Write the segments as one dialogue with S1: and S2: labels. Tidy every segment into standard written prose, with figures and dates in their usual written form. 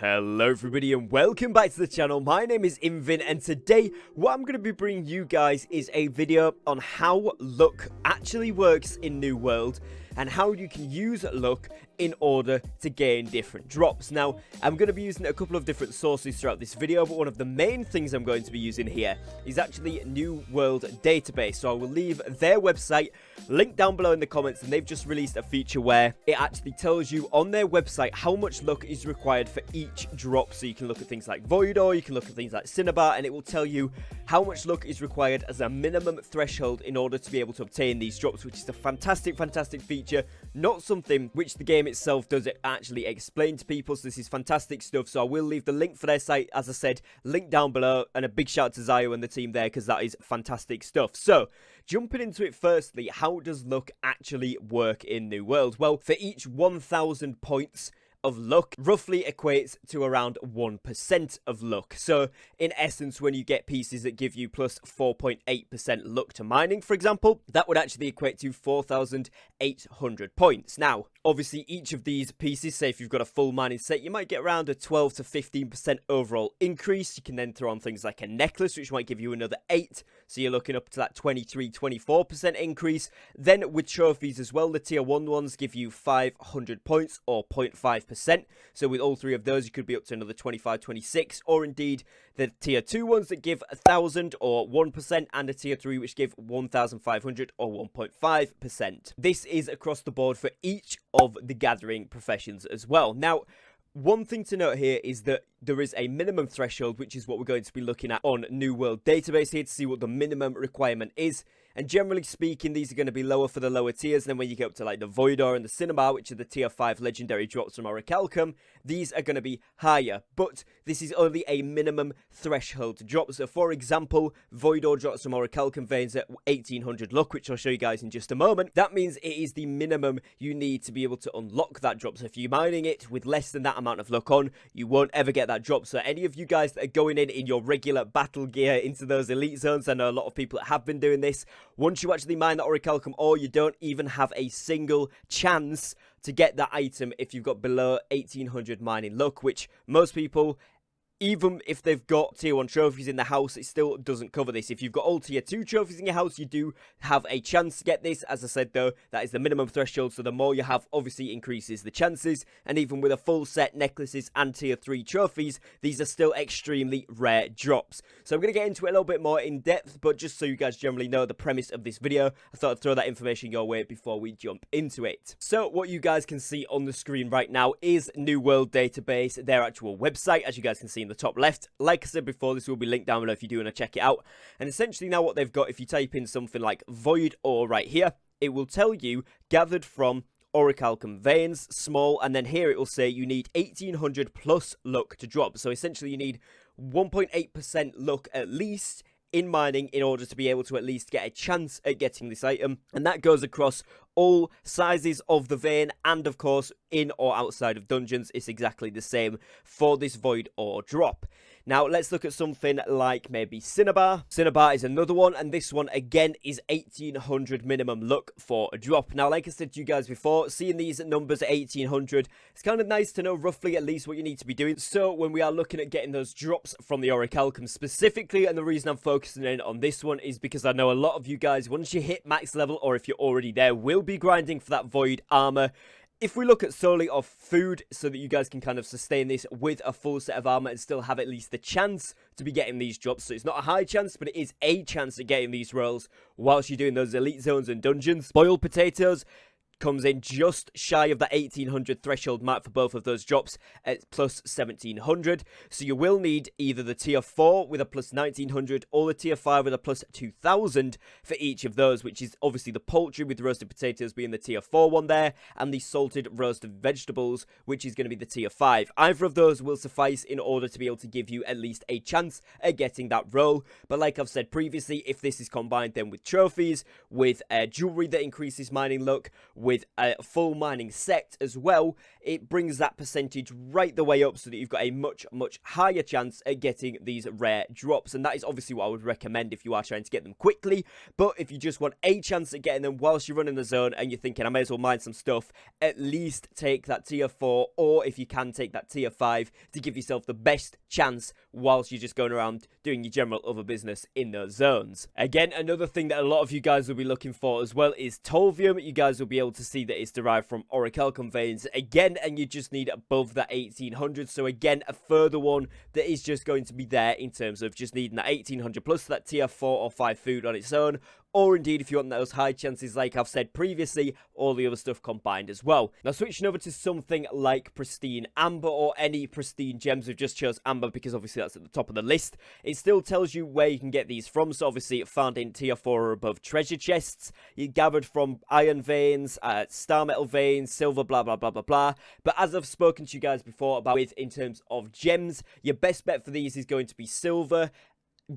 S1: Hello everybody and welcome back to the channel. My name is Invin and today what I'm going to be bringing you guys is a video on how luck actually works in New World and how you can use luck in order to gain different drops. Now, I'm going to be using a couple of different sources throughout this video, but one of the main things I'm going to be using here is actually New World Database. So I will leave their website linked down below in the comments, and they've just released a feature where it actually tells you on their website how much luck is required for each drop. So you can look at things like Void, or you can look at things like Cinnabar, and it will tell you how much luck is required as a minimum threshold in order to be able to obtain these drops, which is a fantastic feature. Not something which the game itself does it actually explain to people, so this is fantastic stuff. So I will leave the link for their site, as I said, link down below, and a big shout out to Zayo and the team there, because that is fantastic stuff. So jumping into it, firstly, how does luck actually work in New World? Well, for each 1,000 points of luck roughly equates to around 1% of luck. So in essence, when you get pieces that give you plus 4.8% luck to mining, for example, that would actually equate to 4,800 points. Now, obviously, each of these pieces, say if you've got a full mining set, you might get around a 12 to 15% overall increase. You can then throw on things like a necklace, which might give you another 8. So you're looking up to that 23, 24% increase. Then with trophies as well, the tier 1 ones give you 500 points or 0.5%. So with all three of those, you could be up to another 25, 26, or indeed the tier 2 ones that give 1,000 or 1%, and a tier 3 which give 1,500 or 1.5%. This is across the board for each of the gathering professions as well. Now, one thing to note here is that there is a minimum threshold, which is what we're going to be looking at on New World Database here to see what the minimum requirement is. And generally speaking, these are going to be lower for the lower tiers. And then when you get up to like the Voidor and the Cinnabar, which are the tier 5 legendary drops from Orichalcum, these are going to be higher. But this is only a minimum threshold to drop. So for example, Voidor drops from Orichalcum veins at 1,800 luck, which I'll show you guys in just a moment. That means it is the minimum you need to be able to unlock that drop. So if you're mining it with less than that amount of luck on, you won't ever get that drop. So any of you guys that are going in your regular battle gear into those elite zones, I know a lot of people that have been doing this, once you actually mine that Orichalcum ore, you don't even have a single chance to get that item if you've got below 1,800 mining luck, which most people, even if they've got tier 1 trophies in the house, it still doesn't cover this. If you've got all tier 2 trophies in your house, you do have a chance to get this. As I said though, that is the minimum threshold, so the more you have obviously increases the chances. And even with a full set necklaces and tier 3 trophies, these are still extremely rare drops. So I'm going to get into it a little bit more in depth, but just so you guys generally know the premise of this video, I thought I'd throw that information your way before we jump into it. So what you guys can see on the screen right now is New World Database, their actual website, as you guys can see in the top left. Like I said before, this will be linked down below if you do want to check it out. And essentially now what they've got, if you type in something like Void Ore right here, it will tell you gathered from Orichalcum veins, small, and then here it will say you need 1,800 plus luck to drop. So essentially you need 1.8% luck at least in mining in order to be able to at least get a chance at getting this item. And that goes across all sizes of the vein, and of course in or outside of dungeons. It's exactly the same for this Void Ore drop. Now let's look at something like maybe Cinnabar. Cinnabar is another one, and this one again is 1,800 minimum luck for a drop. Now like I said to you guys before, seeing these numbers at 1,800, it's kind of nice to know roughly at least what you need to be doing. So when we are looking at getting those drops from the Orichalcum specifically, and the reason I'm focusing in on this one is because I know a lot of you guys, once you hit max level, or if you're already there, will be grinding for that Void armor. If we look at solely of food, so that you guys can kind of sustain this with a full set of armor and still have at least the chance to be getting these drops, so it's not a high chance, but it is a chance at getting these rolls whilst you're doing those elite zones and dungeons. Boiled potatoes comes in just shy of that 1,800 threshold mark for both of those drops at plus 1,700. So you will need either the tier 4 with a plus 1,900 or the tier 5 with a plus 2,000 for each of those, which is obviously the poultry with roasted potatoes being the tier 4 one there, and the salted roasted vegetables, which is going to be the tier 5. Either of those will suffice in order to be able to give you at least a chance at getting that roll. But like I've said previously, if this is combined then with trophies, with jewelry that increases mining luck, with a full mining set as well, it brings that percentage right the way up so that you've got a much higher chance at getting these rare drops. And that is obviously what I would recommend if you are trying to get them quickly. But if you just want a chance at getting them whilst you're running the zone and you're thinking I may as well mine some stuff, at least take that tier 4, or if you can, take that tier 5 to give yourself the best chance whilst you're just going around doing your general other business in those zones. Again, another thing that a lot of you guys will be looking for as well is Tolvium. You guys will be able to see that it's derived from orichalcum veins again, and you just need above that 1800. So again, a further one that is just going to be there in terms of just needing that 1800 plus that tier 4 or 5 food on its own, or indeed if you want those high chances like I've said previously, all the other stuff combined as well. Now switching over to something like pristine amber or any pristine gems, we've just chose amber because obviously that's at the top of the list. It still tells you where you can get these from, so obviously found in tier 4 or above treasure chests. You gathered from iron veins, star metal veins, silver, blah blah blah blah blah. But as I've spoken to you guys before about with in terms of gems, your best bet for these is going to be silver,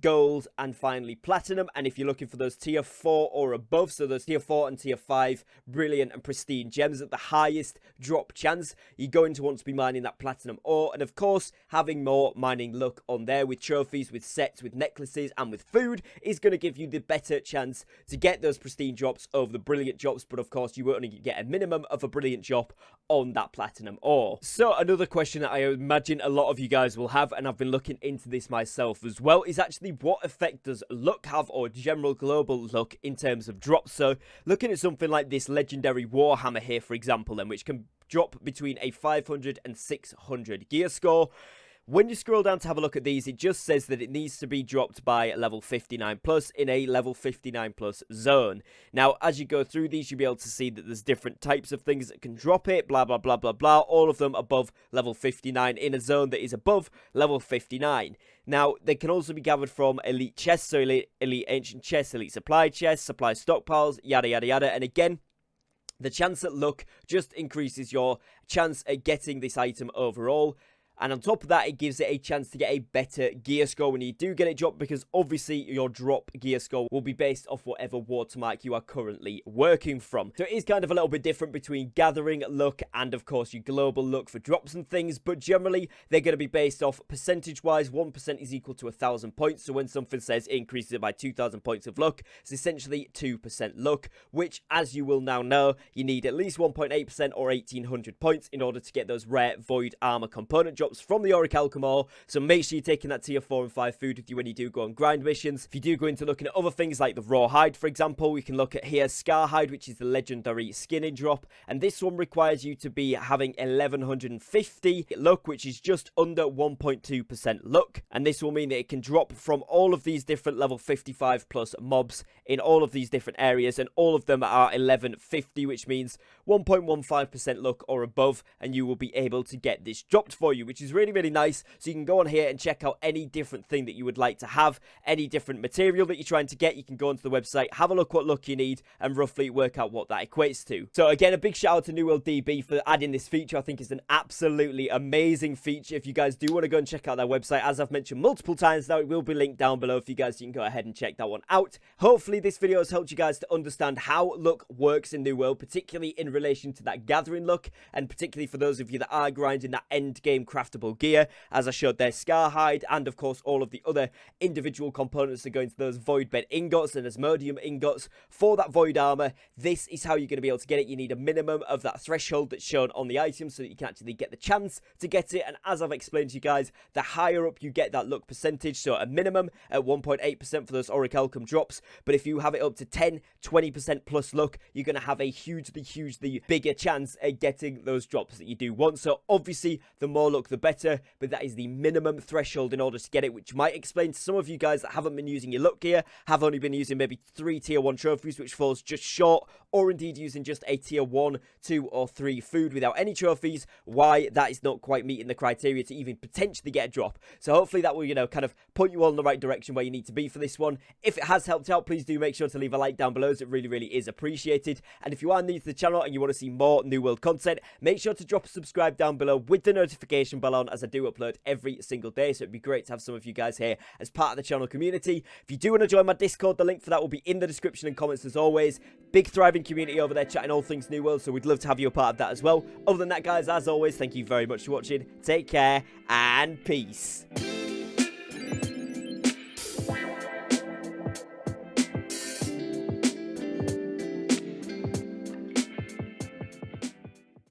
S1: gold, and finally platinum. And if you're looking for those tier 4 or above, so those tier 4 and tier 5 brilliant and pristine gems at the highest drop chance, you're going to want to be mining that platinum ore, and of course having more mining luck on there with trophies, with sets, with necklaces, and with food is going to give you the better chance to get those pristine drops over the brilliant drops. But of course you will only get a minimum of a brilliant drop on that platinum ore. So another question that I imagine a lot of you guys will have, and I've been looking into this myself as well, is actually what effect does luck have, or general global luck, in terms of drops. So looking at something like this legendary warhammer here, for example, then, which can drop between a 500 and 600 gear score. When you scroll down to have a look at these, it just says that it needs to be dropped by level 59 plus in a level 59 plus zone. Now, as you go through these, you'll be able to see that there's different types of things that can drop it, blah, blah, blah, blah, blah, all of them above level 59 in a zone that is above level 59. Now, they can also be gathered from elite chests, so elite ancient chests, elite supply chests, supply stockpiles, yada, yada, yada. And again, the chance at luck just increases your chance at getting this item overall. And on top of that, it gives it a chance to get a better gear score when you do get it dropped, because obviously your drop gear score will be based off whatever watermark you are currently working from. So it is kind of a little bit different between gathering luck and of course your global luck for drops and things, but generally they're going to be based off percentage-wise. 1% is equal to 1,000 points, so when something says it increases it by 2,000 points of luck, it's essentially 2% luck, which, as you will now know, you need at least 1.8% or 1,800 points in order to get those rare void armor component drops from the orichalcum ore. So make sure you're taking that tier 4 and 5 food with you when you do go on grind missions. If you do go into looking at other things like the raw hide, for example, we can look at here scar hide, which is the legendary skinning drop, and this one requires you to be having 1150 luck, which is just under 1.2% luck, and this will mean that it can drop from all of these different level 55 plus mobs in all of these different areas, and all of them are 1150, which means 1.15% luck or above, and you will be able to get this dropped for you, which is really nice. So you can go on here and check out any different thing that you would like to have, any different material that you're trying to get. You can go onto the website, have a look what luck you need, and roughly work out what that equates to. So again, a big shout out to New World DB for adding this feature. I think it's an absolutely amazing feature. If you guys do want to go and check out their website, as I've mentioned multiple times now, it will be linked down below for you guys, so you can go ahead and check that one out. Hopefully this video has helped you guys to understand how luck works in New World, particularly in relation to that gathering luck, and particularly for those of you that are grinding that end game craftable gear, as I showed there, scar hide, and of course all of the other individual components that go into those void bed ingots and asmodium ingots for that void armor. This is how you're going to be able to get it. You need a minimum of that threshold that's shown on the item so that you can actually get the chance to get it, and as I've explained to you guys, the higher up you get that luck percentage, so a minimum at 1.8% for those orichalcum drops, but if you have it up to 10-20% plus luck, you're going to have a hugely bigger chance at getting those drops that you do want. So obviously the more luck the better, but that is the minimum threshold in order to get it, which might explain to some of you guys that haven't been using your luck gear, have only been using maybe 3 tier 1 trophies, which falls just short, or indeed using just a tier 1, 2 or 3 food without any trophies, why that is not quite meeting the criteria to even potentially get a drop. So hopefully that will, you know, kind of point you all in the right direction where you need to be for this one. If it has helped out, please do make sure to leave a like down below, as it really is appreciated. And if you are new to the channel and you want to see more New World content, make sure to drop a subscribe down below with the notification bell on, as I do upload every single day. So it'd be great to have some of you guys here as part of the channel community. If you do want to join my Discord, the link for that will be in the description and comments as always. Big thriving community over there chatting all things New World, so we'd love to have you a part of that as well. Other than that, guys, as always, thank you very much for watching. Take care and peace.